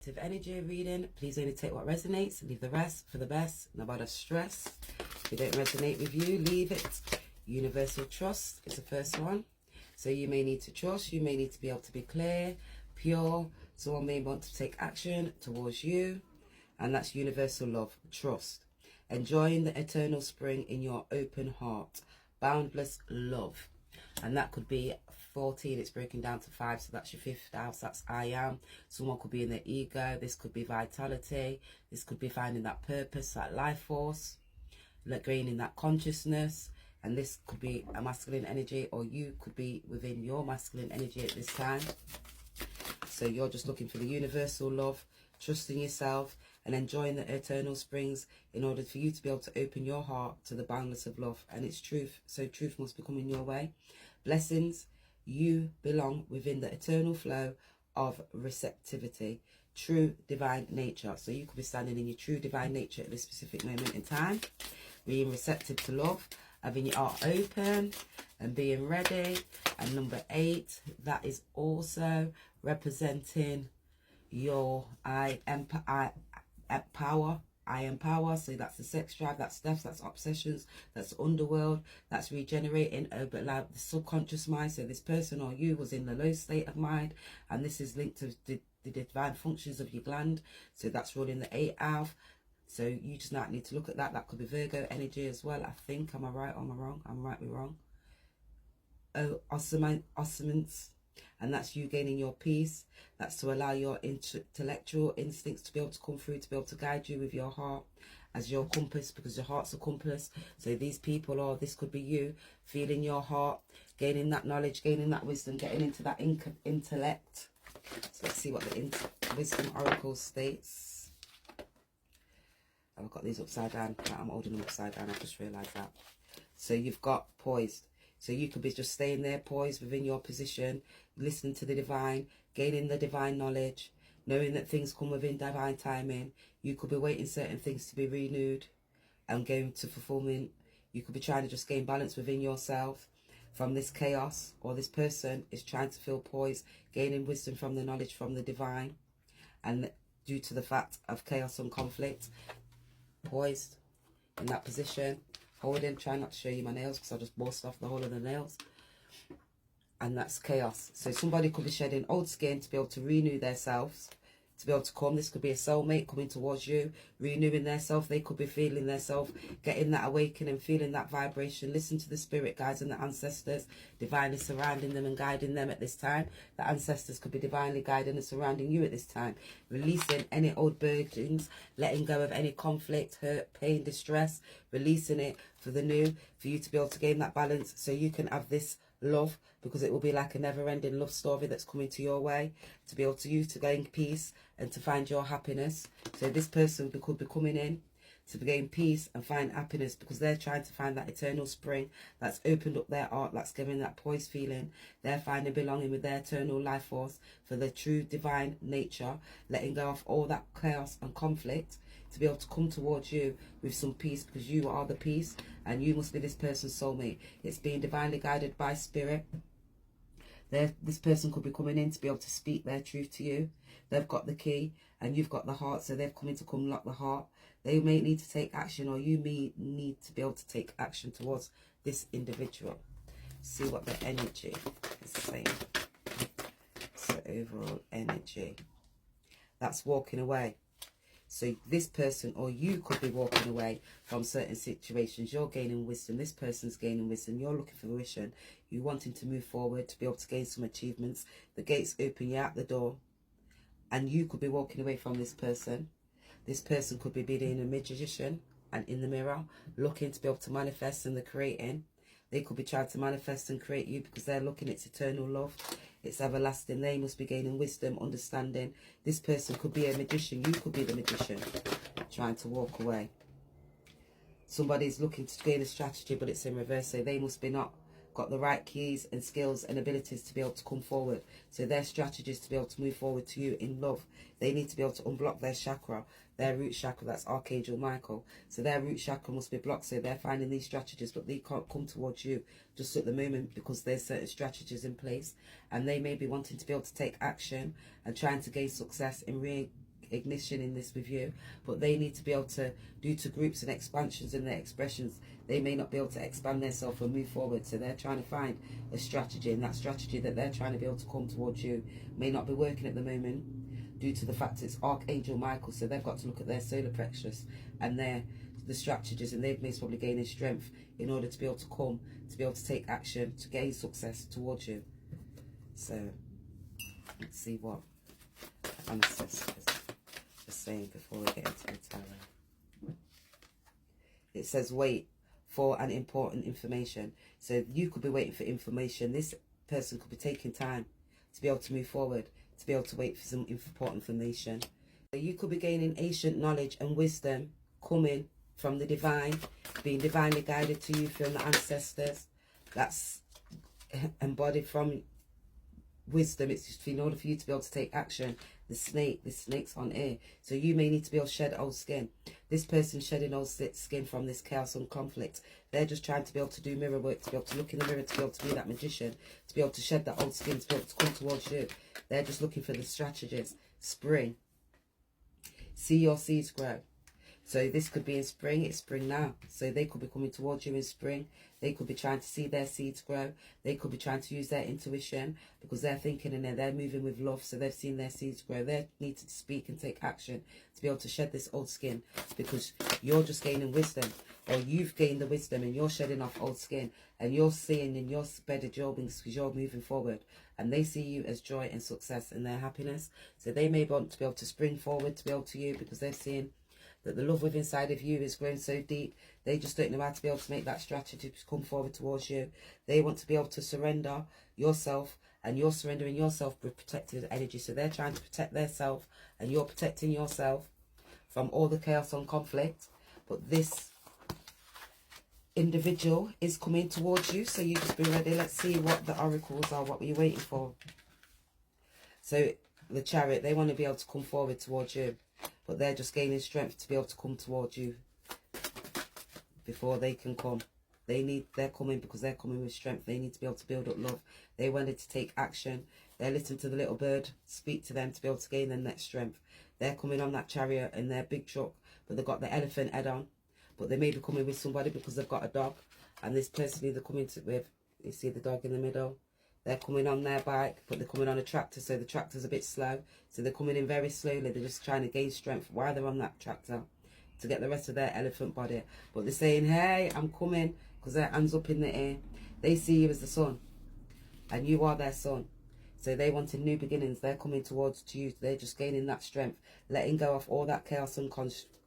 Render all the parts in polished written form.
collective energy reading. Please only take what resonates, leave the rest for the best. No matter stress. If it don't resonate with you, leave it. Universal trust is the first one. So you may need to trust, you may need to be able to be clear, pure. Someone may want to take action towards you. And that's universal love, trust. Enjoying the eternal spring in your open heart. Boundless love. And that could be 14, it's broken down to 5, so that's your 5th house, that's I am. Someone could be in their ego, this could be vitality, this could be finding that purpose, that life force, like gaining that consciousness, and this could be a masculine energy, or you could be within your masculine energy at this time. So you're just looking for the universal love, trusting yourself, and enjoying the eternal springs in order for you to be able to open your heart to the boundless of love and its truth. So truth must be coming your way. Blessings, you belong within the eternal flow of receptivity, true divine nature. So you could be standing in your true divine nature at this specific moment in time, being receptive to love, having your heart open and being ready. And number 8, that is also representing your I am power. I am power. So that's the sex drive, that's death, that's obsessions, that's underworld, that's regenerating, but like the subconscious mind. So this person or you was in the low state of mind, and this is linked to the divine functions of your gland. So that's running the 8th house. So you just not need to look at that. That could be Virgo energy as well, I think. Am I right or am I wrong? I'm right, we're wrong. Oh, oscillants. And that's you gaining your peace. That's to allow your intellectual instincts to be able to come through, to be able to guide you with your heart as your compass, because your heart's a compass. So these people, or this could be you, feeling your heart, gaining that knowledge, gaining that wisdom, getting into that intellect. So let's see what the wisdom oracle states. I've got these upside down. I'm holding them upside down. I just realised that. So you've got poised. So you could be just staying there, poised within your position, listening to the divine, gaining the divine knowledge, knowing that things come within divine timing. You could be waiting certain things to be renewed and going to fulfillment. You could be trying to just gain balance within yourself from this chaos, or this person is trying to feel poised, gaining wisdom from the knowledge from the divine. And due to the fact of chaos and conflict, poised in that position, holding, trying not to show you my nails because I just bust off the whole of the nails. And that's chaos. So somebody could be shedding old skin to be able to renew themselves, to be able to come. This could be a soulmate coming towards you, renewing themselves. They could be feeling themselves, getting that awakening, feeling that vibration. Listen to the spirit guides and the ancestors divinely surrounding them and guiding them at this time. The ancestors could be divinely guiding and surrounding you at this time, releasing any old burdens, letting go of any conflict, hurt, pain, distress, releasing it for the new, for you to be able to gain that balance so you can have this love, because it will be like a never-ending love story that's coming to your way, to be able to use to gain peace and to find your happiness. So this person could be coming in to gain peace and find happiness, because they're trying to find that eternal spring that's opened up their heart, that's giving that poised feeling. They're finding belonging with their eternal life force for their true divine nature, letting go of all that chaos and conflict to be able to come towards you with some peace, because you are the peace and you must be this person's soulmate. It's being divinely guided by spirit. This person could be coming in to be able to speak their truth to you. They've got the key and you've got the heart, so they've come in to come lock the heart. They may need to take action, or you may need to be able to take action towards this individual. See what the energy is saying. So overall energy, that's walking away. So this person or you could be walking away from certain situations. You're gaining wisdom. This person's gaining wisdom. You're looking for fruition. You're wanting to move forward, to be able to gain some achievements. The gates open, you're out the door. And you could be walking away from this person. This person could be being a magician and in the mirror, looking to be able to manifest and the creating. They could be trying to manifest and create you because they're looking, it's eternal love. It's everlasting. They must be gaining wisdom, understanding. This person could be a magician. You could be the magician trying to walk away. Somebody's looking to gain a strategy, but it's in reverse. So they must be not got the right keys and skills and abilities to be able to come forward. So their strategy is to be able to move forward to you in love. They need to be able to unblock their chakra, their root chakra. That's Archangel Michael. So their root chakra must be blocked. So they're finding these strategies, but they can't come towards you just at the moment because there's certain strategies in place. And they may be wanting to be able to take action and trying to gain success in ignition in this with you, but they need to be able to, due to groups and expansions in their expressions, they may not be able to expand themselves and move forward. So they're trying to find a strategy, and that strategy that they're trying to be able to come towards you may not be working at the moment due to the fact it's Archangel Michael. So they've got to look at their solar plexus and the strategies, and they've most probably gaining strength in order to be able to come, to be able to take action, to gain success towards you. So let's see what ancestors are saying before we get into the tarot. It says wait for an important information. So you could be waiting for information. This person could be taking time to be able to move forward, to be able to wait for some important information. So you could be gaining ancient knowledge and wisdom coming from the divine, being divinely guided to you from the ancestors. That's embodied from wisdom. It's just in order for you to be able to take action. The snake's on air. So you may need to be able to shed old skin. This person shedding old skin from this chaos and conflict. They're just trying to be able to do mirror work, to be able to look in the mirror, to be able to be that magician, to be able to shed that old skin, to be able to come towards you. They're just looking for the strategies. Spring. See your seeds grow. So this could be in spring. It's spring now. So they could be coming towards you in spring. They could be trying to see their seeds grow. They could be trying to use their intuition because they're thinking and they're moving with love. So they've seen their seeds grow. They need to speak and take action to be able to shed this old skin, because you're just gaining wisdom, or you've gained the wisdom and you're shedding off old skin, and you're seeing in your bedded your wings because you're moving forward, and they see you as joy and success and their happiness. So they may want to be able to spring forward to be able to you because they're seeing that the love within inside of you is growing so deep. They just don't know how to be able to make that strategy to come forward towards you. They want to be able to surrender yourself, and you're surrendering yourself with protected energy. So they're trying to protect their self, and you're protecting yourself from all the chaos and conflict. But this individual is coming towards you, so you just be ready. Let's see what the oracles are. What were you waiting for? So the Chariot, they want to be able to come forward towards you, but they're just gaining strength to be able to come towards you before they can come. They're coming because they're coming with strength. They need to be able to build up love. They wanted to take action. They're listening to the little bird speak to them to be able to gain their next strength. They're coming on that chariot in their big truck, but they've got the elephant head on. But they may be coming with somebody because they've got a dog, and this person they're coming with, you see the dog in the middle. They're coming on their bike, but they're coming on a tractor, so the tractor's a bit slow. So they're coming in very slowly. They're just trying to gain strength while they're on that tractor to get the rest of their elephant body. But they're saying, hey, I'm coming, because their hands up in the air. They see you as the sun, and you are their son. So they wanted new beginnings. They're coming towards you. They're just gaining that strength, letting go of all that chaos and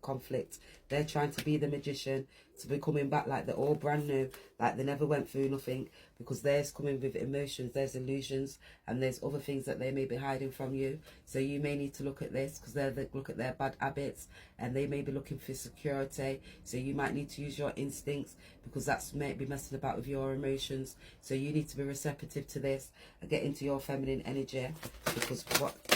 conflict. They're trying to be the magician, to be coming back like they're all brand new, like they never went through nothing, because there's coming with emotions, there's illusions, and there's other things that they may be hiding from you. So you may need to look at this, because they look at their bad habits, and they may be looking for security. So you might need to use your instincts, because that's may be messing about with your emotions. So you need to be receptive to this and get into your feminine energy, because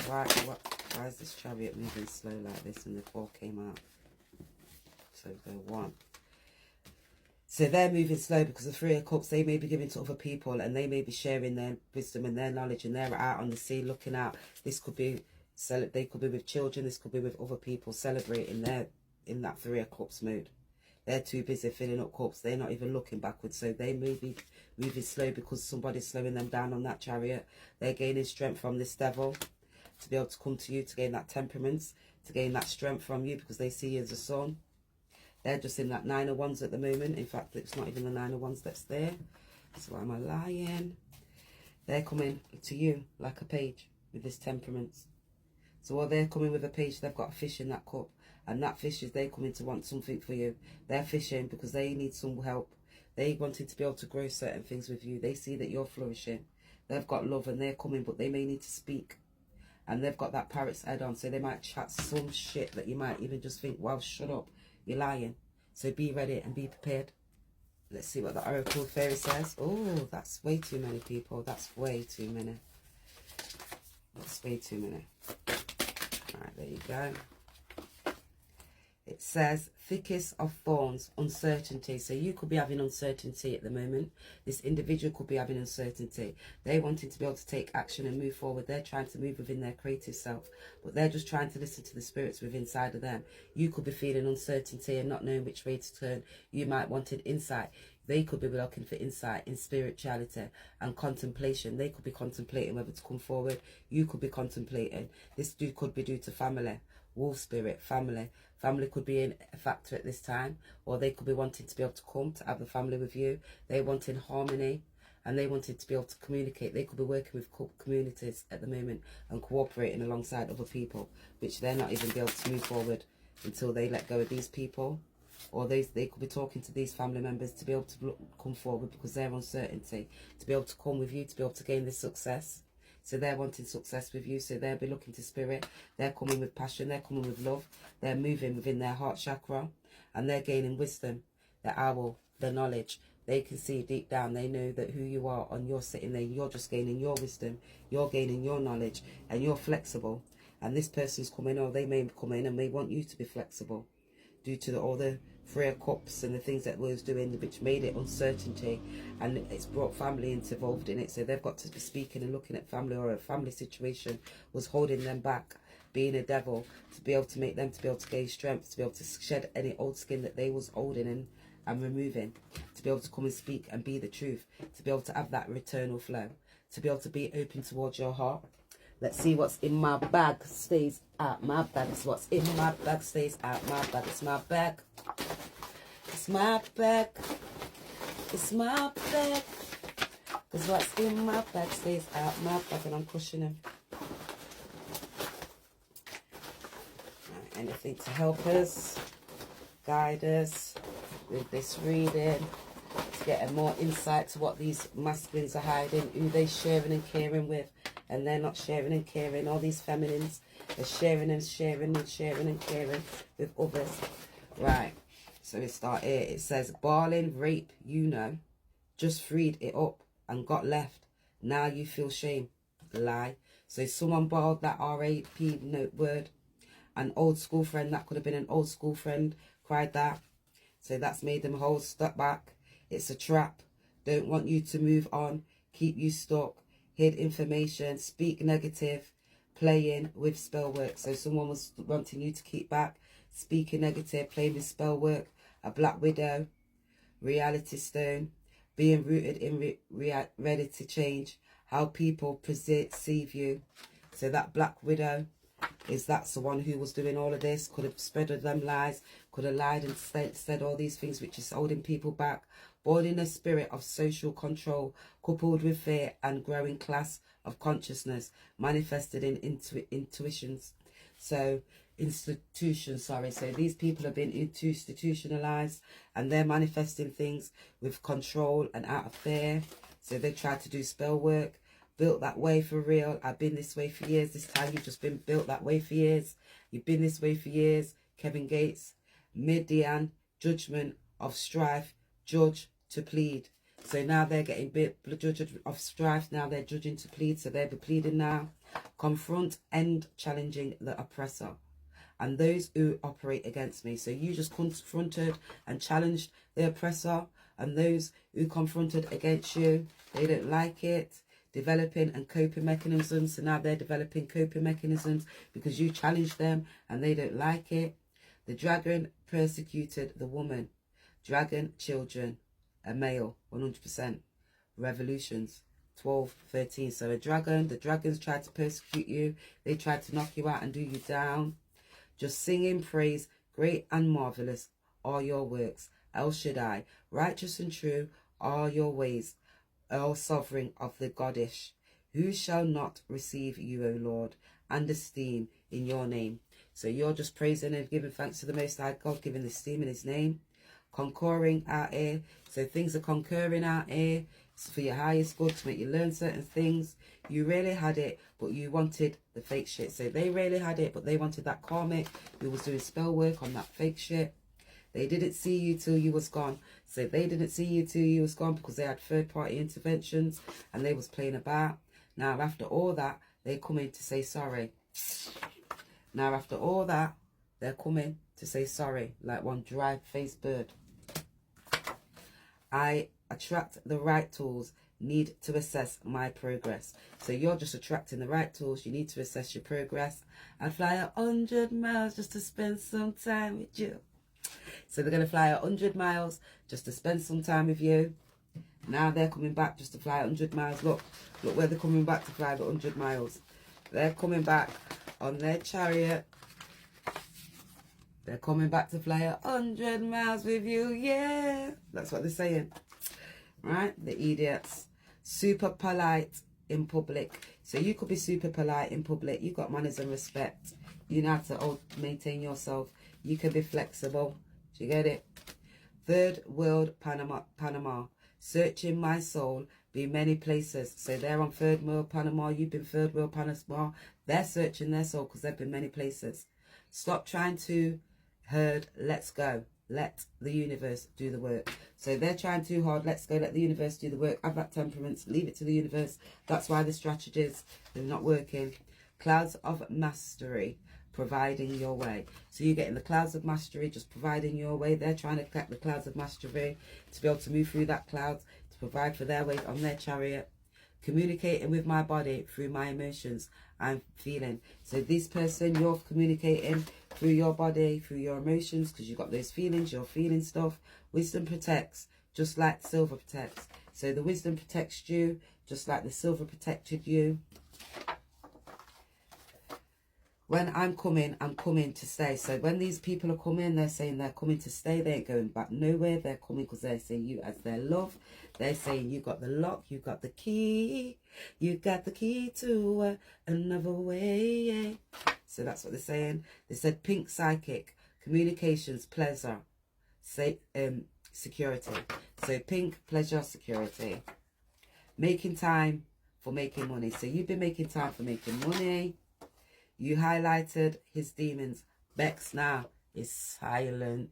why is this chariot moving slow like this? And the 4 came out. So go 1. So they're moving slow because the 3 of Cups, they may be giving to other people, and they may be sharing their wisdom and their knowledge, and they're out on the sea looking out. This could be, they could be with children, this could be with other people celebrating their, in that 3 of Cups mood. They're too busy filling up cups. They're not even looking backwards. So they may be moving slow because somebody's slowing them down on that chariot. They're gaining strength from this devil to be able to come to you, to gain that temperament, to gain that strength from you, because they see you as a son. They're just in that 9 of Wands at the moment. In fact, it's not even the 9 of Wands that's there. So why am I lying? They're coming to you like a page with this temperament. So while they're coming with a page, they've got a fish in that cup. And that fish is they coming to want something for you. They're fishing because they need some help. They wanted to be able to grow certain things with you. They see that you're flourishing. They've got love and they're coming, but they may need to speak. And they've got that parrot's head on. So they might chat some shit that you might even just think, well, shut up. You're lying. So be ready and be prepared. Let's see what the Oracle Fairy says. Oh, that's way too many people. That's way too many. That's way too many. Alright, there you go. It says thickest of thorns, uncertainty. So you could be having uncertainty at the moment. This individual could be having uncertainty. They're wanting to be able to take action and move forward. They're trying to move within their creative self, but they're just trying to listen to the spirits within inside of them. You could be feeling uncertainty and not knowing which way to turn. You might want an insight. They could be looking for insight in spirituality and contemplation. They could be contemplating whether to come forward. You could be contemplating. This could be due to family. Wolf spirit, family. Family could be in a factor at this time, or they could be wanting to be able to come to have the family with you. They wanting harmony, and they wanted to be able to communicate. They could be working with communities at the moment and cooperating alongside other people, which they're not even be able to move forward until they let go of these people. Or they could be talking to these family members to be able to come forward because they're uncertainty, to be able to come with you, to be able to gain this success. So they're wanting success with you. So they'll be looking to spirit. They're coming with passion. They're coming with love. They're moving within their heart chakra. And they're gaining wisdom, the owl, the knowledge. They can see deep down. They know that who you are and you're sitting there. You're just gaining your wisdom. You're gaining your knowledge. And you're flexible. And this person's coming, or they may come in and may want you to be flexible. Due to all the Three of Cups and the things that we was doing, which made it uncertainty, and it's brought family involved in it. So they've got to be speaking and looking at family, or a family situation was holding them back, being a devil, to be able to make them to be able to gain strength, to be able to shed any old skin that they was holding and removing, to be able to come and speak and be the truth, to be able to have that returnal flow, to be able to be open towards your heart. Let's see what's in my bag stays out my bag. It's what's in my bag stays out my bag. It's my bag. It's my bag. It's my bag. Because what's in my bag stays out my bag. And I'm cushioning. Right, anything to help us, guide us with this reading, to get a more insight to what these masculines are hiding, who they sharing and caring with. And they're not sharing and caring. All these feminines are sharing and sharing and sharing and caring with others. Right. So we start here. It says, Barling, rape, you know. Just freed it up and got left. Now you feel shame. Lie. So someone borrowed that R-A-P note word. An old school friend. That could have been an old school friend. Cried that. So that's made them hold stuck back. It's a trap. Don't want you to move on. Keep you stuck. Hid information, speak negative, playing with spell work. So someone was wanting you to keep back, speaking negative, playing with spell work. A black widow, reality stone, being rooted in ready to change, how people perceive you. So that black widow that's the one who was doing all of this, could have spread them lies, could have lied and said all these things which is holding people back. Born in a spirit of social control, coupled with fear and growing class of consciousness, manifested in intuitions. So institutions, sorry. So these people have been institutionalized, and they're manifesting things with control and out of fear. So they tried to do spell work. Built that way for real. I've been this way for years. This time you've just been built that way for years. You've been this way for years. Kevin Gates, Midian, judgment of strife, judge to plead. So now they're getting judge of strife. Now they're judging to plead. So they'll be pleading now. Confront, end challenging the oppressor and those who operate against me. So you just confronted and challenged the oppressor, and those who confronted against you, they don't like it. Developing and coping mechanisms. So now they're developing coping mechanisms because you challenged them and they don't like it. The dragon persecuted the woman. Dragon, children, a male, 100%. Revolutions, 12, 13. So a dragon, the dragons tried to persecute you. They tried to knock you out and do you down. Just singing praise, great and marvelous are your works. El Shaddai, righteous and true are your ways. O sovereign of the goddess, who shall not receive you, O Lord, and esteem in your name. So you're just praising and giving thanks to the Most High God, giving esteem in his name. Concurring out here. So things are concurring out here. It's for your highest good, to make you learn certain things. You really had it, but you wanted the fake shit. So they really had it, but they wanted that karmic who was doing spell work on that fake shit. They didn't see you till you was gone. So they didn't see you till you was gone because they had third-party interventions and they was playing about. Now, after all that, they come in to say sorry. Now, after all that, They're coming to say sorry, like one dry-faced bird. I attract the right tools, need to assess my progress. So you're just attracting the right tools. You need to assess your progress. I'd fly 100 miles just to spend some time with you. So they're going to fly 100 miles just to spend some time with you. Now they're coming back just to fly 100 miles. Look where they're coming back to fly the 100 miles. They're coming back on their chariot. They're coming back to fly 100 miles with you, yeah. That's what they're saying, right? The idiots. Super polite in public. So you could be super polite in public. You've got manners and respect. You know how to maintain yourself. You can be flexible. Do you get it? Third world Panama. Searching my soul, be many places. So they're on third world Panama. You've been third world Panama. They're searching their soul because they've been many places. Stop trying to herd. Let's go. Let the universe do the work. So they're trying too hard. Let's go. Let the universe do the work. Have that temperament. Leave it to the universe. That's why the strategies are not working. Clouds of mastery. Providing your way. So you're getting the clouds of mastery, just providing your way. They're trying to collect the clouds of mastery to be able to move through that cloud, to provide for their way on their chariot. Communicating with my body through my emotions I'm feeling. So this person, you're communicating through your body, through your emotions, because you've got those feelings, you're feeling stuff. Wisdom protects, just like silver protects. So the wisdom protects you, just like the silver protected you. When I'm coming to stay. So when these people are coming, they're saying they're coming to stay. They ain't going back nowhere. They're coming because they're saying you as their love. They're saying you got the lock, you got the key. You got the key to another way. So that's what they're saying. They said pink psychic, communications, pleasure, security. So pink, pleasure, security. Making time for making money. So you've been making time for making money. You highlighted his demons. Bex now is silent.